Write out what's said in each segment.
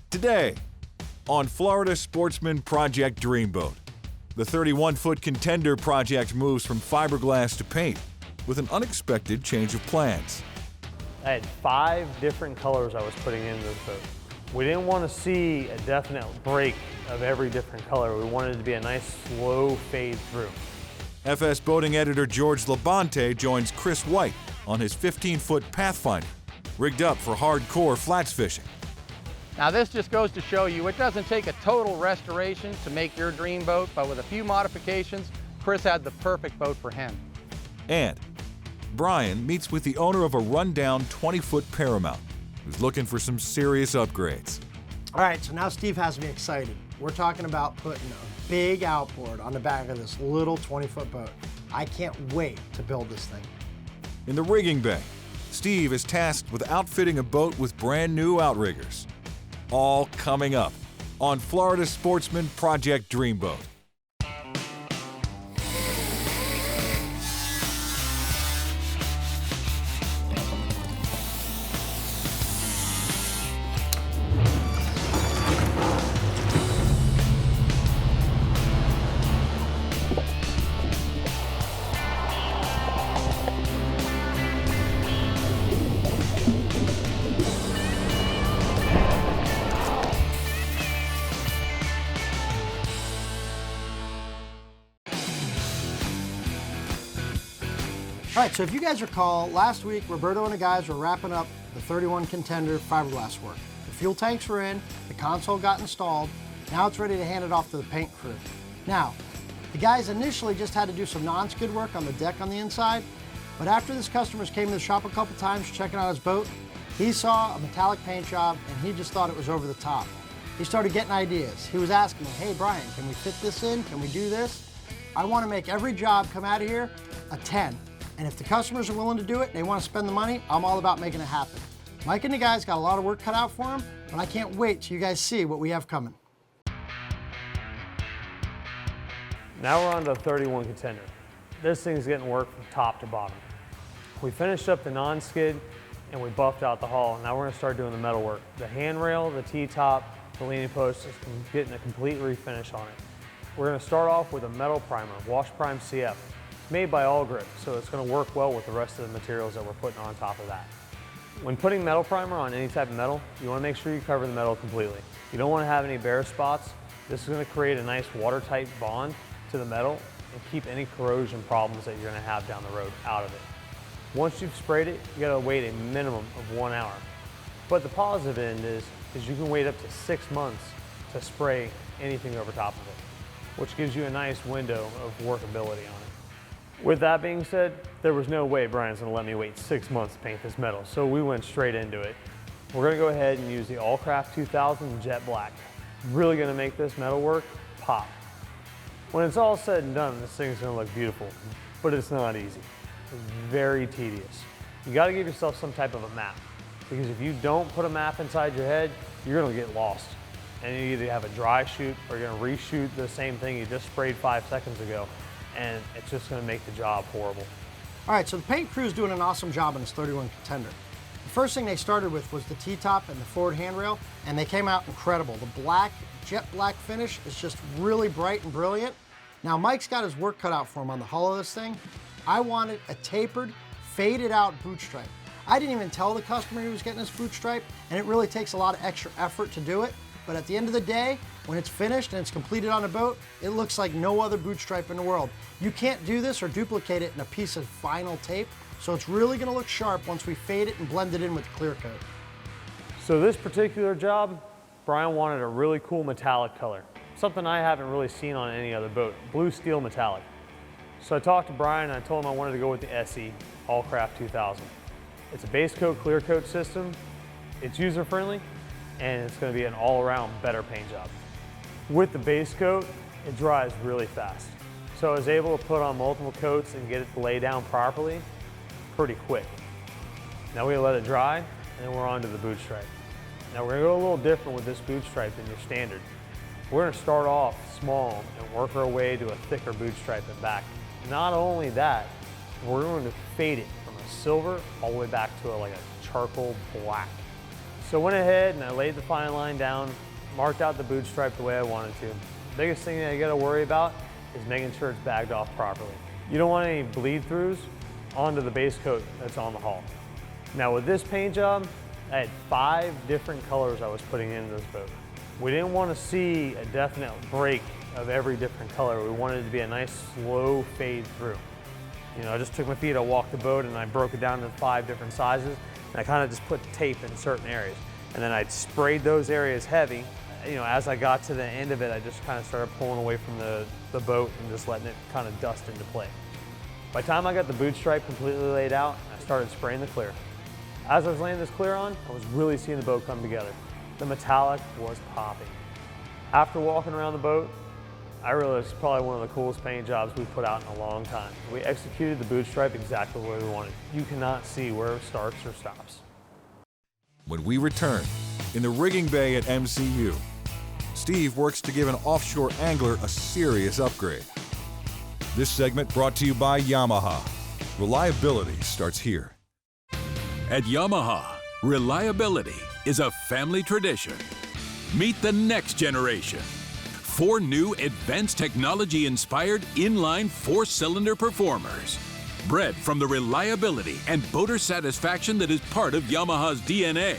Today, on Florida Sportsman Project Dreamboat, the 31-foot Contender project moves from fiberglass to paint with an unexpected change of plans. I had 5 different colors I was putting into this boat. We didn't want to see a definite break of every different color. We wanted it to be a nice slow fade through. FS Boating Editor George LaBonte joins Chris White on his 15-foot Pathfinder, rigged up for hardcore flats fishing. Now this just goes to show you it doesn't take a total restoration to make your dream boat, but with a few modifications, Chris had the perfect boat for him. And Brian meets with the owner of a rundown 20-foot Paramount, who's looking for some serious upgrades. All right, so now Steve has me excited. We're talking about putting a big outboard on the back of this little 20-foot boat. I can't wait to build this thing. In the rigging bay, Steve is tasked with outfitting a boat with brand new outriggers. All coming up on Florida Sportsman Project Dreamboat. All right, so if you guys recall, last week Roberto and the guys were wrapping up the 31 Contender fiberglass work. The fuel tanks were in, the console got installed, now it's ready to hand it off to the paint crew. Now, the guys initially just had to do some non-skid work on the deck on the inside, but after this customer came to the shop a couple times checking out his boat, he saw a metallic paint job and he just thought it was over the top. He started getting ideas. He was asking me, hey Brian, can we fit this in? Can we do this? I want to make every job come out of here a 10. And if the customers are willing to do it, they want to spend the money, I'm all about making it happen. Mike and the guys got a lot of work cut out for them, but I can't wait till you guys see what we have coming. Now we're on to the 31 Contender. This thing's getting work from top to bottom. We finished up the non-skid and we buffed out the hull. Now we're going to start doing the metal work. The handrail, the T-top, the leaning post is getting a complete refinish on it. We're going to start off with a metal primer, Wash Prime CF. Made by All Grip, so it's going to work well with the rest of the materials that we're putting on top of that. When putting metal primer on any type of metal, you want to make sure you cover the metal completely. You don't want to have any bare spots. This is going to create a nice watertight bond to the metal and keep any corrosion problems that you're going to have down the road out of it. Once you've sprayed it, you got to wait a minimum of 1 hour. But the positive end is you can wait up to 6 months to spray anything over top of it, which gives you a nice window of workability on it. With that being said, there was no way Brian's gonna let me wait 6 months to paint this metal, so we went straight into it. We're gonna go ahead and use the Allcraft 2000 Jet Black. Really gonna make this metal work pop. When it's all said and done, this thing's gonna look beautiful, but it's not easy. It's very tedious. You gotta give yourself some type of a map, because if you don't put a map inside your head, you're gonna get lost. And you either have a dry shoot or you're gonna reshoot the same thing you just sprayed 5 seconds ago. And it's just going to make the job horrible. All right, so the paint crew is doing an awesome job on this 31 Contender. The first thing they started with was the T-top and the forward handrail, and they came out incredible. The black, jet black finish is just really bright and brilliant. Now Mike's got his work cut out for him on the hull of this thing. I wanted a tapered, faded out boot stripe. I didn't even tell the customer he was getting this boot stripe, and it really takes a lot of extra effort to do it. But at the end of the day, when it's finished and it's completed on a boat, it looks like no other boot stripe in the world. You can't do this or duplicate it in a piece of vinyl tape, so it's really gonna look sharp once we fade it and blend it in with the clear coat. So this particular job, Brian wanted a really cool metallic color, something I haven't really seen on any other boat, blue steel metallic. So I talked to Brian and I told him I wanted to go with the SE, Allcraft 2000. It's a base coat, clear coat system, it's user friendly, and it's going to be an all-around better paint job. With the base coat, it dries really fast. So I was able to put on multiple coats and get it to lay down properly pretty quick. Now we let it dry, and then we're on to the boot stripe. Now we're going to go a little different with this boot stripe than your standard. We're going to start off small and work our way to a thicker boot stripe and back. Not only that, we're going to fade it from a silver all the way back to like a charcoal black. So I went ahead and I laid the fine line down, marked out the boot stripe the way I wanted to. Biggest thing that you gotta worry about is making sure it's bagged off properly. You don't want any bleed throughs onto the base coat that's on the hull. Now with this paint job, I had 5 different colors I was putting into this boat. We didn't want to see a definite break of every different color. We wanted it to be a nice slow fade through. You know, I just took my feet, I walked the boat and I broke it down into 5 different sizes. And I kind of just put tape in certain areas. And then I'd sprayed those areas heavy. You know, as I got to the end of it, I just kind of started pulling away from the boat and just letting it kind of dust into play. By the time I got the boot stripe completely laid out, I started spraying the clear. As I was laying this clear on, I was really seeing the boat come together. The metallic was popping. After walking around the boat, I realized it's probably one of the coolest paint jobs we've put out in a long time. We executed the boot stripe exactly the way we wanted. You cannot see where it starts or stops. When we return, in the rigging bay at MCU, Steve works to give an offshore angler a serious upgrade. This segment brought to you by Yamaha. Reliability starts here. At Yamaha, reliability is a family tradition. Meet the next generation. 4 new advanced technology-inspired inline 4-cylinder performers. Bred from the reliability and boater satisfaction that is part of Yamaha's DNA.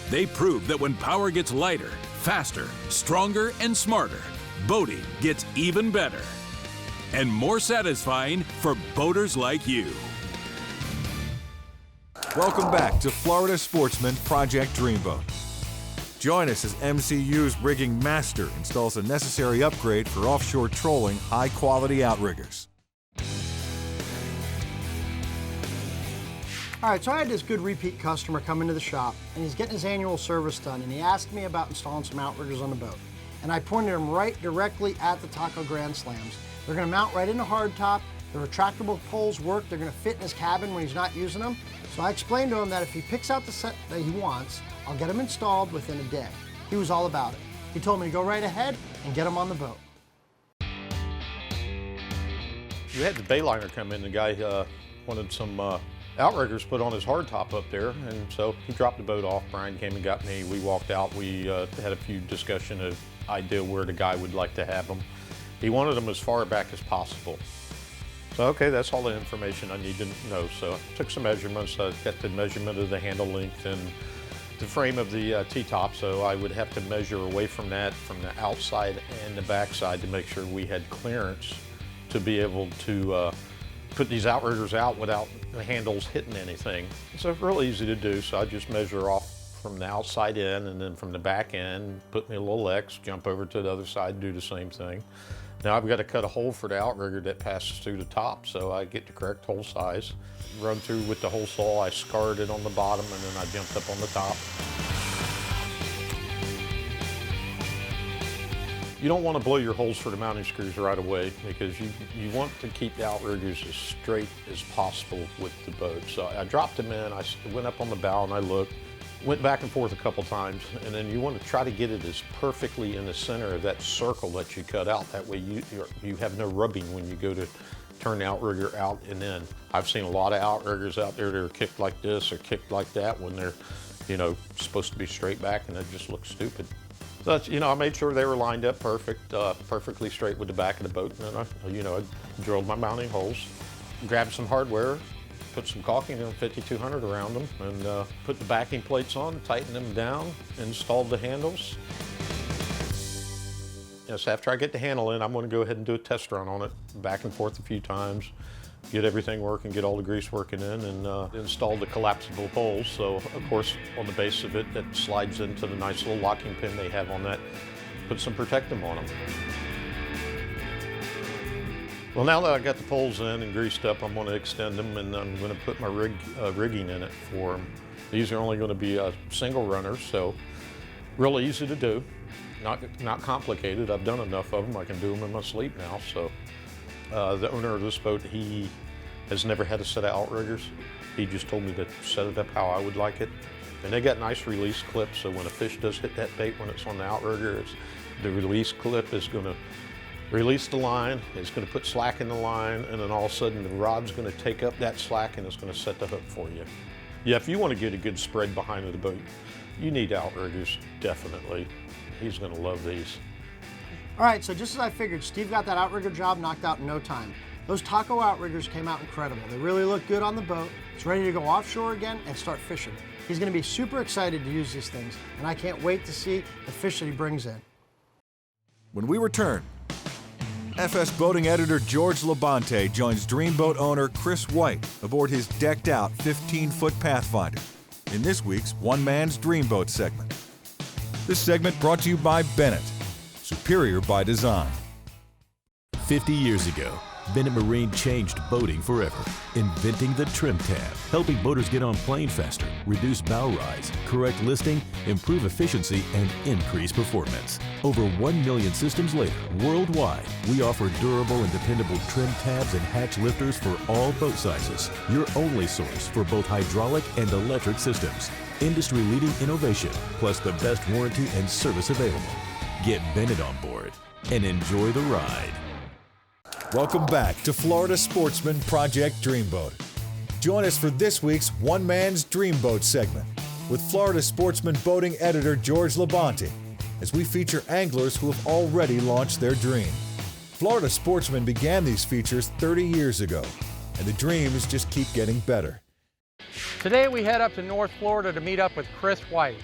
They prove that when power gets lighter, faster, stronger, and smarter, boating gets even better. And more satisfying for boaters like you. Welcome back to Florida Sportsman Project Dreamboat. Join us as MCU's rigging master installs a necessary upgrade for offshore trolling high-quality outriggers. All right, so I had this good repeat customer come into the shop, and he's getting his annual service done, and he asked me about installing some outriggers on the boat. And I pointed him right directly at the Taco Grand Slams. They're gonna mount right into hardtop. The retractable poles work. They're gonna fit in his cabin when he's not using them. So I explained to him that if he picks out the set that he wants, I'll get them installed within a day. He was all about it. He told me to go right ahead and get them on the boat. We had the bayliner come in. The guy wanted some outriggers put on his hardtop up there, and so he dropped the boat off. Brian came and got me. We walked out. We had a few discussion of idea where the guy would like to have them. He wanted them as far back as possible. So, okay, that's all the information I need to know. So I took some measurements. I got the measurement of the handle length and the frame of the T-top. So I would have to measure away from that, from the outside and the backside, to make sure we had clearance to be able to put these outriggers out without the handles hitting anything. So it's real easy to do. So I just measure off from the outside in, and then from the back end, put me a little X, jump over to the other side, do the same thing. Now I've got to cut a hole for the outrigger that passes through the top, so I get the correct hole size. Run through with the hole saw, I scarred it on the bottom, and then I jumped up on the top. You don't want to blow your holes for the mounting screws right away, because you want to keep the outriggers as straight as possible with the boat. So I dropped them in, I went up on the bow and I looked. Went back and forth a couple times, and then you want to try to get it as perfectly in the center of that circle that you cut out. That way you have no rubbing when you go to turn the outrigger out and in. I've seen a lot of outriggers out there that are kicked like this or kicked like that when they're, you know, supposed to be straight back, and it just looks stupid. So, you know, I made sure they were lined up perfectly straight with the back of the boat, and then I drilled my mounting holes, grabbed some hardware, put some caulking and 5200 around them, and put the backing plates on, tighten them down, installed the handles. Yes, after I get the handle in, I'm going to go ahead and do a test run on it, back and forth a few times, get everything working, get all the grease working in, and install the collapsible poles. So, of course, on the base of it, that slides into the nice little locking pin they have on that. Put some Protect-Em on them. Well, now that I got the poles in and greased up, I'm going to extend them, and I'm going to put my rigging in it for them. These are only going to be single runners, so real easy to do, not complicated. I've done enough of them. I can do them in my sleep now. So the owner of this boat, he has never had a set of outriggers. He just told me to set it up how I would like it. And they got nice release clips, so when a fish does hit that bait when it's on the outrigger, the release clip is going to release the line, it's going to put slack in the line, and then all of a sudden the rod's going to take up that slack and it's going to set the hook for you. Yeah, if you want to get a good spread behind the boat, You need outriggers, definitely. He's going to love these. All right, so just as I figured, Steve got that outrigger job knocked out in no time. Those taco outriggers came out incredible. They really look good on the boat. It's ready to go offshore again and start fishing. He's going to be super excited to use these things, and I can't wait to see the fish that he brings in. When we return, FS Boating Editor George LaBonte joins Dreamboat owner Chris White aboard his decked-out 15-foot Pathfinder in this week's One Man's Dreamboat segment. This segment brought to you by Bennett, superior by design. 50 years ago, Bennett Marine changed boating forever, inventing the trim tab, helping boaters get on plane faster, reduce bow rise, correct listing, improve efficiency, and increase performance. Over 1 million systems later, worldwide, we offer durable and dependable trim tabs and hatch lifters for all boat sizes. Your only source for both hydraulic and electric systems. Industry-leading innovation, plus the best warranty and service available. Get Bennett on board and enjoy the ride. Welcome back to Florida Sportsman Project Dreamboat. Join us for this week's One Man's Dreamboat segment with Florida Sportsman Boating Editor George LaBonte as we feature anglers who have already launched their dream. Florida Sportsman began these features 30 years ago, and the dreams just keep getting better. Today we head up to North Florida to meet up with Chris White.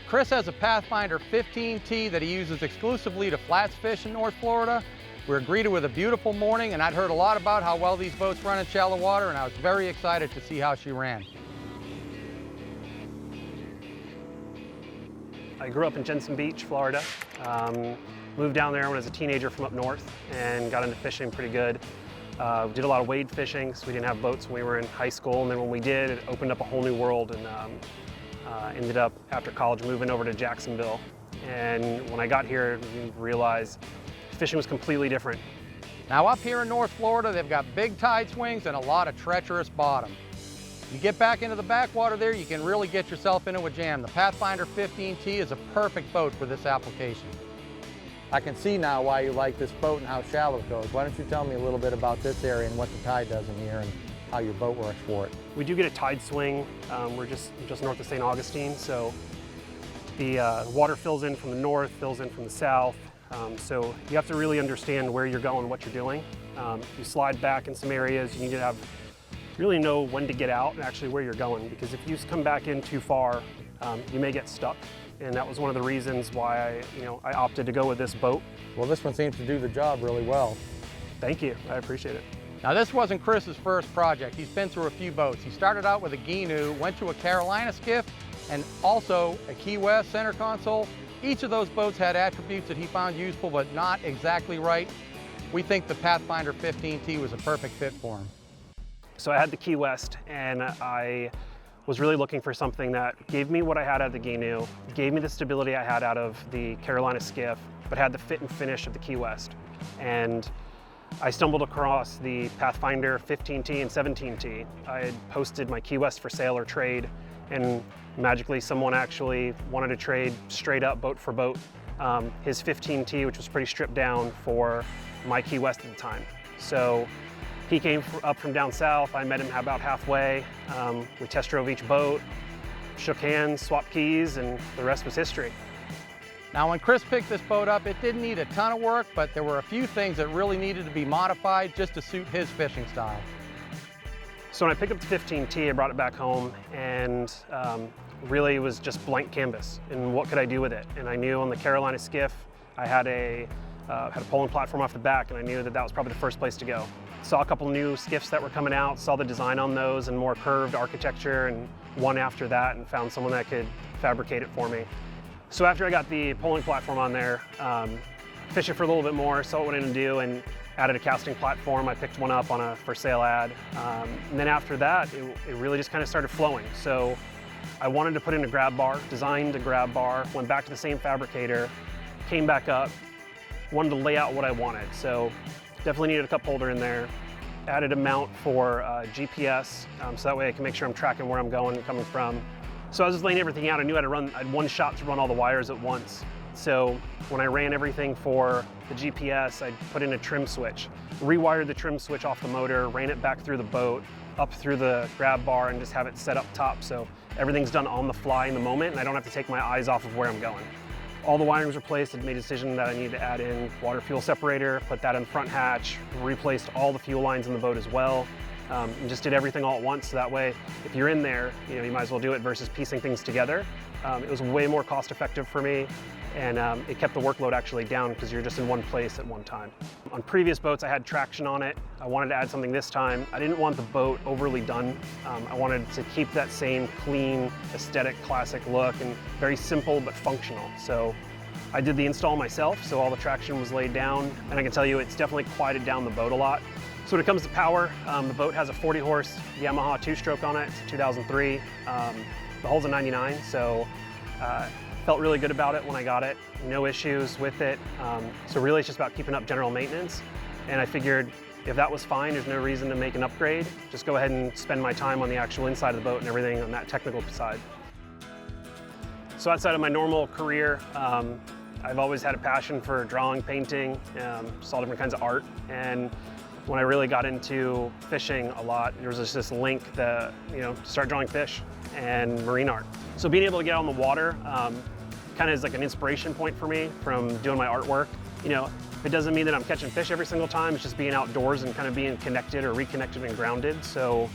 Chris has a Pathfinder 15T that he uses exclusively to flats fish in North Florida. We're greeted with a beautiful morning, and I'd heard a lot about how well these boats run in shallow water, and I was very excited to see how she ran. I grew up in Jensen Beach, Florida. Moved down there when I was a teenager from up north and got into fishing pretty good. Did a lot of wade fishing, so we didn't have boats when we were in high school, and then when we did, it opened up a whole new world, and ended up, after college, moving over to Jacksonville. And when I got here, I realized fishing was completely different. Now up here in North Florida, they've got big tide swings and a lot of treacherous bottom. You get back into the backwater there, you can really get yourself into a jam. The Pathfinder 15T is a perfect boat for this application. I can see now why you like this boat and how shallow it goes. Why don't you tell me a little bit about this area and what the tide does in here and how your boat works for it. We do get a tide swing. We're just north of St. Augustine, so the water fills in from the north, fills in from the south. So you have to really understand where you're going, what you're doing. If you slide back in some areas, you need to really know when to get out and actually where you're going, because if you come back in too far, you may get stuck. And that was one of the reasons why I opted to go with this boat. Well, this one seems to do the job really well. Thank you, I appreciate it. Now this wasn't Chris's first project. He's been through a few boats. He started out with a Ginu, went to a Carolina skiff, and also a Key West center console. Each of those boats had attributes that he found useful, but not exactly right. We think the Pathfinder 15T was a perfect fit for him. So I had the Key West, and I was really looking for something that gave me what I had out of the Ginu, gave me the stability I had out of the Carolina skiff, but had the fit and finish of the Key West. And I stumbled across the Pathfinder 15T and 17T. I had posted my Key West for sale or trade, and magically someone actually wanted to trade straight up boat for boat his 15T, which was pretty stripped down, for my Key West at the time. So he came up from down south. I met him about halfway. We test drove each boat, shook hands, swapped keys, and the rest was history. Now when Chris picked this boat up, it didn't need a ton of work, but there were a few things that really needed to be modified just to suit his fishing style. So when I picked up the 15T, I brought it back home, and really it was just blank canvas. And what could I do with it? And I knew on the Carolina skiff, I had a polling platform off the back, and I knew that that was probably the first place to go. Saw a couple new skiffs that were coming out, saw the design on those and more curved architecture, and one after that, and found someone that could fabricate it for me. So after I got the polling platform on there, fished it for a little bit more, saw what I wanted to do, and added a casting platform. I picked one up on a for sale ad. And then after that, it really just kind of started flowing. So I wanted to put in a grab bar, designed a grab bar, went back to the same fabricator, came back up, wanted to lay out what I wanted. So definitely needed a cup holder in there. Added a mount for GPS, so that way I can make sure I'm tracking where I'm going and coming from. So I was just laying everything out. I knew I had one shot to run all the wires at once. So when I ran everything for the GPS, I put in a trim switch, rewired the trim switch off the motor, ran it back through the boat, up through the grab bar and just have it set up top. So everything's done on the fly in the moment and I don't have to take my eyes off of where I'm going. All the wiring was replaced. I made a decision that I needed to add in water fuel separator, put that in the front hatch, replaced all the fuel lines in the boat as well, and just did everything all at once. So that way, if you're in there, you might as well do it versus piecing things together. It was way more cost effective for me, and it kept the workload actually down because you're just in one place at one time. On previous boats, I had traction on it. I wanted to add something this time. I didn't want the boat overly done. I wanted to keep that same clean, aesthetic, classic look and very simple but functional. So I did the install myself, so all the traction was laid down, and I can tell you it's definitely quieted down the boat a lot. So when it comes to power, the boat has a 40 horse Yamaha 2-stroke on it. It's a 2003. The hull's a 99, so felt really good about it when I got it. No issues with it. So really it's just about keeping up general maintenance. And I figured if that was fine, there's no reason to make an upgrade. Just go ahead and spend my time on the actual inside of the boat and everything on that technical side. So outside of my normal career, I've always had a passion for drawing, painting, just all different kinds of art. And when I really got into fishing a lot, there was just this link that, to start drawing fish and marine art. So being able to get out on the water kind of is like an inspiration point for me from doing my artwork. It doesn't mean that I'm catching fish every single time, it's just being outdoors and kind of being connected or reconnected and grounded. So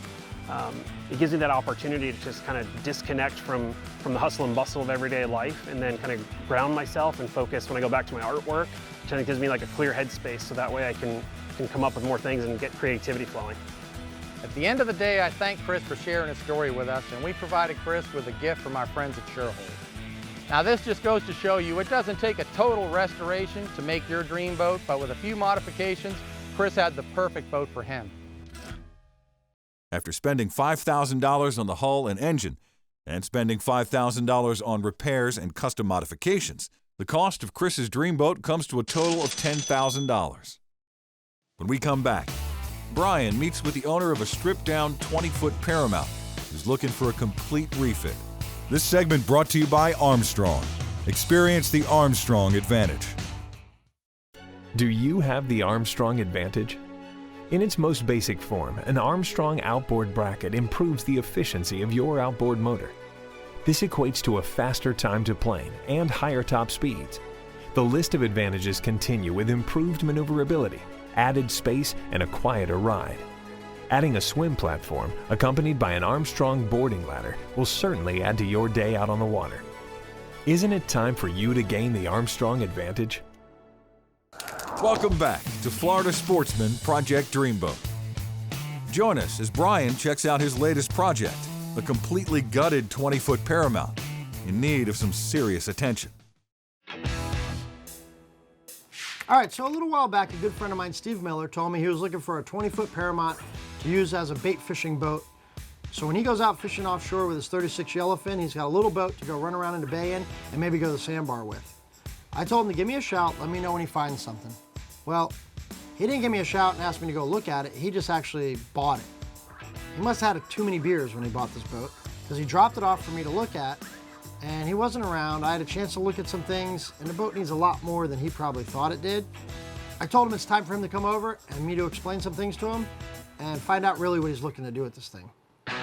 it gives me that opportunity to just kind of disconnect from the hustle and bustle of everyday life and then kind of ground myself and focus when I go back to my artwork. It kind of gives me like a clear headspace so that way I can come up with more things and get creativity flowing. At the end of the day, I thank Chris for sharing his story with us, and we provided Chris with a gift from our friends at Surehold. Now this just goes to show you it doesn't take a total restoration to make your dream boat, but with a few modifications, Chris had the perfect boat for him. After spending $5,000 on the hull and engine, and spending $5,000 on repairs and custom modifications, the cost of Chris's dreamboat comes to a total of $10,000. When we come back, Brian meets with the owner of a stripped-down 20-foot Paramount who's looking for a complete refit. This segment brought to you by Armstrong. Experience the Armstrong advantage. Do you have the Armstrong advantage? In its most basic form, an Armstrong outboard bracket improves the efficiency of your outboard motor. This equates to a faster time to plane and higher top speeds. The list of advantages continue with improved maneuverability, added space, and a quieter ride. Adding a swim platform, accompanied by an Armstrong boarding ladder, will certainly add to your day out on the water. Isn't it time for you to gain the Armstrong advantage? Welcome back to Florida Sportsman Project Dreamboat. Join us as Brian checks out his latest project, a completely gutted 20-foot Paramount, in need of some serious attention. All right, so a little while back, a good friend of mine, Steve Miller, told me he was looking for a 20-foot Paramount to use as a bait fishing boat. So when he goes out fishing offshore with his 36 yellowfin, he's got a little boat to go run around in the bay in and maybe go to the sandbar with. I told him to give me a shout, let me know when he finds something. Well, he didn't give me a shout and ask me to go look at it, he just actually bought it. He must have had too many beers when he bought this boat, because he dropped it off for me to look at, and he wasn't around. I had a chance to look at some things, and the boat needs a lot more than he probably thought it did. I told him it's time for him to come over and me to explain some things to him and find out really what he's looking to do with this thing. All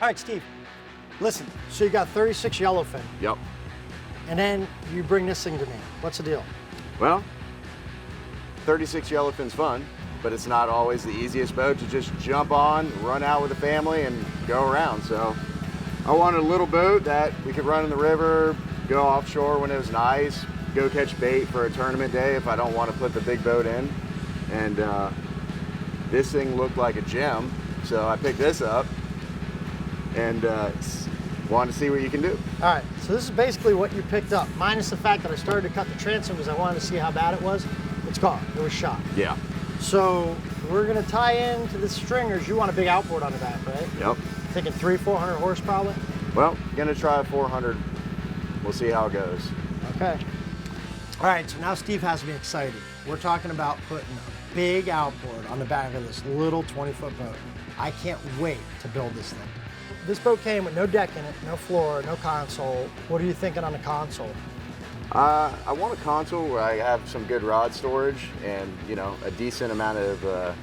right, Steve, listen, so you got 36 yellowfin. Yep. And then you bring this thing to me. What's the deal? Well, 36 yellowfin's fun, but it's not always the easiest boat to just jump on, run out with the family, and go around. So I wanted a little boat that we could run in the river, go offshore when it was nice, go catch bait for a tournament day if I don't want to put the big boat in. And this thing looked like a gem, so I picked this up and wanted to see what you can do. All right, so this is basically what you picked up, minus the fact that I started to cut the transom because I wanted to see how bad it was. It's gone, it was shot. Yeah. So we're gonna tie into the stringers. You want a big outboard on the back, right? Yep. Thinking 300-400 horse probably? Well, gonna try a 400. We'll see how it goes. Okay. All right, so now Steve has me excited. We're talking about putting a big outboard on the back of this little 20-foot boat. I can't wait to build this thing. This boat came with no deck in it, no floor, no console. What are you thinking on the console? I want a console where I have some good rod storage and, you know, a decent amount of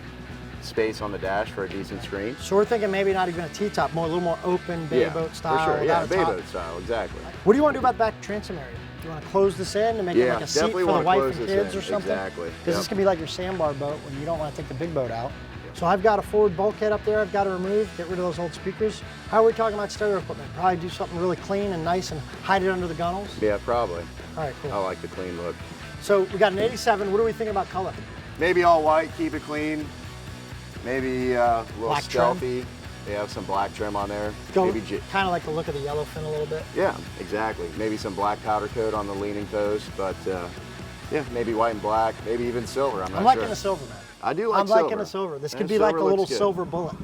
space on the dash for a decent screen. So we're thinking maybe not even a T-top, a little more open bay boat style. For sure. Yeah, without a bay top. boat style, exactly. What do you want to do about the back transom area? Do you want to close this in and make it like a seat for the wife and kids or something? Exactly. Because this can be like your sandbar boat when you don't want to take the big boat out. So I've got a forward bulkhead up there I've got to remove, get rid of those old speakers. How are we talking about stereo equipment? Probably do something really clean and nice and hide it under the gunnels? Yeah, probably. All right, cool. I like the clean look. So we got an 87. What are we thinking about color? Maybe all white, keep it clean. Maybe a little Black stealthy. They have some black trim on there. Go Maybe kind of like the look of the yellowfin a little bit. Yeah, exactly. Maybe some black powder coat on the leaning post, but yeah, maybe white and black, maybe even silver. I'm liking sure. the silver, man. I do like I'm silver. liking the silver. This And could be like a silver little looks good. silver bullet.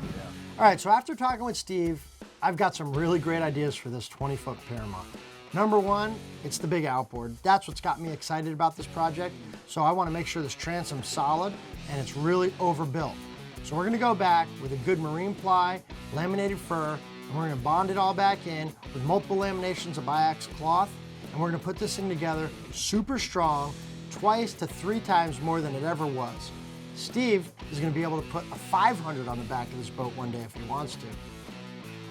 All right, so after talking with Steve, I've got some really great ideas for this 20-foot Paramount. Number one, it's the big outboard. That's what's got me excited about this project. So I want to make sure this transom's solid and it's really overbuilt. So we're gonna go back with a good marine ply, laminated fur, and we're gonna bond it all back in with multiple laminations of biax cloth, and we're gonna put this thing together super strong, 2 to 3 times more than it ever was. Steve is gonna be able to put a 500 on the back of this boat one day if he wants to.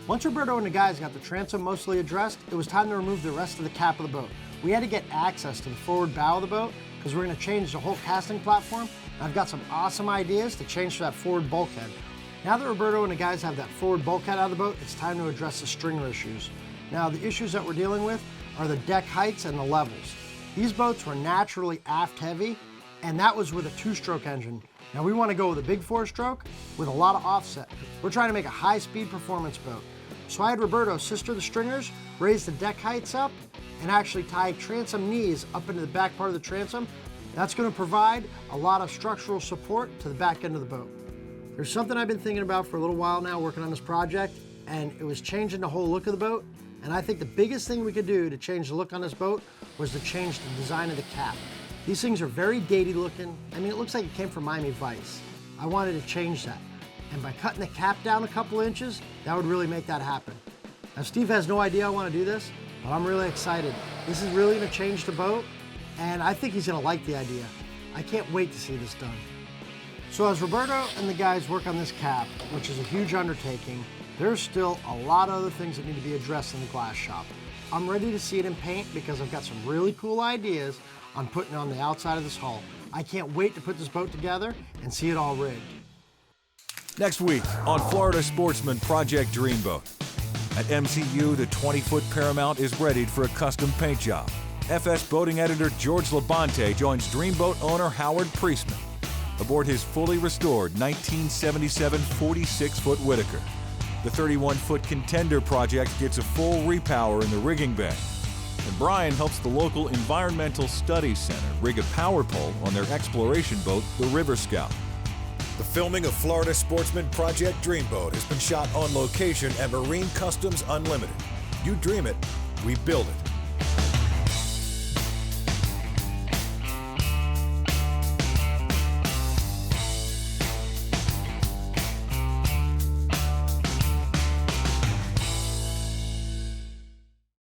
Once Roberto and the guys got the transom mostly addressed, it was time to remove the rest of the cap of the boat. We had to get access to the forward bow of the boat because we're gonna change the whole casting platform. I've got some awesome ideas to change to that forward bulkhead. Now that Roberto and the guys have that forward bulkhead out of the boat, it's time to address the stringer issues. Now, the issues that we're dealing with are the deck heights and the levels. These boats were naturally aft heavy, and that was with a 2-stroke engine. Now we want to go with a big 4-stroke with a lot of offset. We're trying to make a high-speed performance boat. So I had Roberto sister the stringers, raise the deck heights up, and actually tie transom knees up into the back part of the transom. That's going to provide a lot of structural support to the back end of the boat. There's something I've been thinking about for a little while now working on this project, and it was changing the whole look of the boat. And I think the biggest thing we could do to change the look on this boat was to change the design of the cap. These things are very dated looking. I mean, it looks like it came from Miami Vice. I wanted to change that. And by cutting the cap down a couple inches, that would really make that happen. Now, Steve has no idea I want to do this, but I'm really excited. This is really going to change the boat, and I think he's going to like the idea. I can't wait to see this done. So as Roberto and the guys work on this cap, which is a huge undertaking, there's still a lot of other things that need to be addressed in the glass shop. I'm ready to see it in paint because I've got some really cool ideas on putting on the outside of this hull. I can't wait to put this boat together and see it all rigged. Next week on Florida Sportsman Project Dreamboat. At MCU, the 20-foot Paramount is readied for a custom paint job. FS Boating Editor George LaBonte joins Dreamboat owner Howard Priestman aboard his fully restored 1977 46-foot Whitaker. The 31-foot Contender project gets a full repower in the rigging bay. And Brian helps the local Environmental Studies Center rig a power pole on their exploration boat, the River Scout. The filming of Florida Sportsman Project Dreamboat has been shot on location at Marine Customs Unlimited. You dream it, we build it.